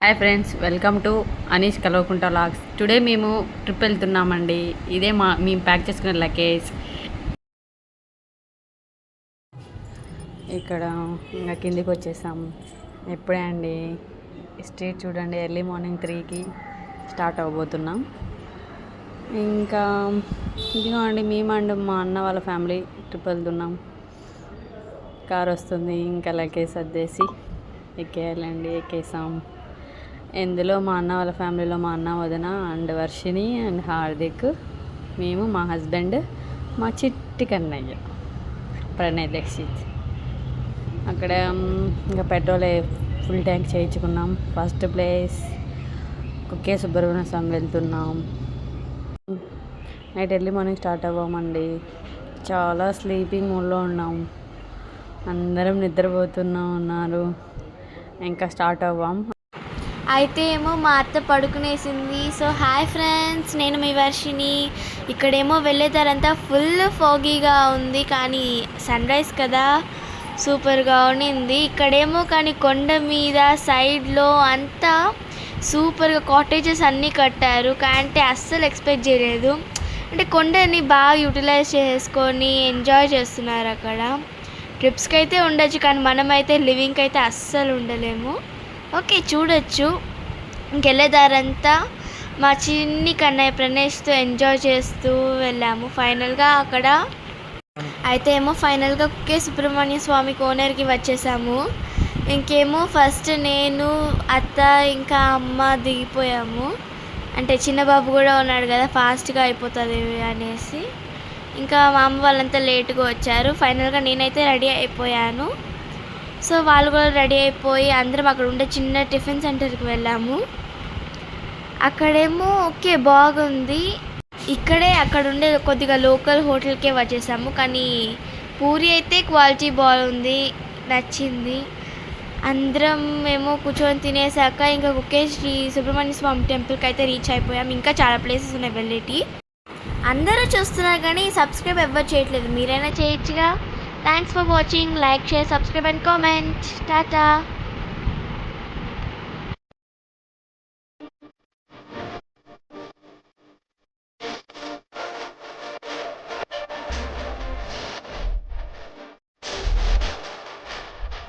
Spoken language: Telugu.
Hi friends, welcome to Anish Kalvakuntla vlogs. Today మేము ట్రిప్ వెళ్తున్నామండి. ఇదే మేము ప్యాక్ చేసుకున్న లగేజ్. ఇక్కడ ఇంకా కిందికి వచ్చేసాము. ఎప్పుడే అండి స్ట్రీట్ చూడండి, ఎర్లీ మార్నింగ్ 3కి స్టార్ట్ అవ్వబోతున్నాం. ఇంకా ఇదిగో అండి, మేము అండ్ మా అన్న వాళ్ళ ఫ్యామిలీ ట్రిప్ వెళ్తున్నాం. కార్ వస్తుంది, ఇంకా లగేజ్ సర్దేసి ఎక్కేయాలండి. ఎక్కేసాం. ఇందులో మా అన్న వాళ్ళ ఫ్యామిలీలో మా అన్న, వదిన అండ్ వర్షిని అండ్ హార్దిక్, మేము, మా హస్బెండ్, మా చిట్టి కన్నయ్య ప్రణయ్ దీక్షిత్. అక్కడ ఇంకా పెట్రోల్ ఫుల్ ట్యాంక్ చేయించుకున్నాం. ఫస్ట్ ప్లేస్ కుక్కే సుబ్రహ్మణ్య స్వామి వెళ్తున్నాం. నైట్ ఎర్లీ మార్నింగ్ స్టార్ట్ అవ్వమండి. చాలా స్లీపింగ్ మూడ్లో ఉన్నాం. అందరం ఉన్నారు. ఇంకా స్టార్ట్ అవ్వాం. అయితే ఏమో మా అత్త పడుకునేసింది. సో హాయ్ ఫ్రెండ్స్, నేను మీ వర్షిని. ఇక్కడేమో వెళ్ళేదారంతా ఫుల్ ఫాగీగా ఉంది, కానీ సన్ రైజ్ కదా సూపర్గా ఉండింది. ఇక్కడేమో కానీ కొండ మీద సైడ్లో అంతా సూపర్గా కాటేజెస్ అన్నీ కట్టారు. అంటే అస్సలు ఎక్స్పెక్ట్ చేయలేదు. అంటే కొండని బాగా యూటిలైజ్ చేసుకొని ఎంజాయ్ చేస్తున్నారు అక్కడ. ట్రిప్స్కి అయితే ఉండొచ్చు, కానీ మనమైతే లివింగ్కి అయితే అస్సలు ఉండలేము. ఓకే, చూడొచ్చు. ఇంకెళ్ళేదారంతా మా చిన్ని కన్నయ్య ప్రణేష్తో ఎంజాయ్ చేస్తూ వెళ్ళాము. ఫైనల్గా అక్కడ అయితే ఏమో ఫైనల్గా కుక్కే సుబ్రహ్మణ్య స్వామి కోనేరుకి వచ్చేసాము. ఇంకేమో ఫస్ట్ నేను, అత్త, ఇంకా అమ్మ దిగిపోయాము. అంటే చిన్నబాబు కూడా ఉన్నాడు కదా, ఫాస్ట్గా అయిపోతుంది అనేసి. ఇంకా మా అమ్మ వాళ్ళంతా లేట్గా వచ్చారు. ఫైనల్గా నేనైతే రెడీ అయిపోయాను. సో వాళ్ళు కూడా రెడీ అయిపోయి అందరం అక్కడ ఉండే చిన్న టిఫిన్ సెంటర్కి వెళ్ళాము. అక్కడేమో ఓకే బాగుంది. అక్కడ ఉండే కొద్దిగా లోకల్ హోటల్కే వచ్చేసాము, కానీ పూరి అయితే క్వాలిటీ బాగుంది, నచ్చింది. అందరం మేము కూర్చొని తినేసాక ఇంకా కుక్కే శ్రీ సుబ్రహ్మణ్య స్వామి టెంపుల్కి అయితే రీచ్ అయిపోయాం. ఇంకా చాలా ప్లేసెస్ ఉన్నాయి వెళ్ళేటి. అందరూ చూస్తున్నారు కానీ సబ్స్క్రైబ్ ఎవరు చేయట్లేదు. మీరైనా చేయొచ్చుగా. Thanks for watching. Like, share, subscribe and comment. Tata.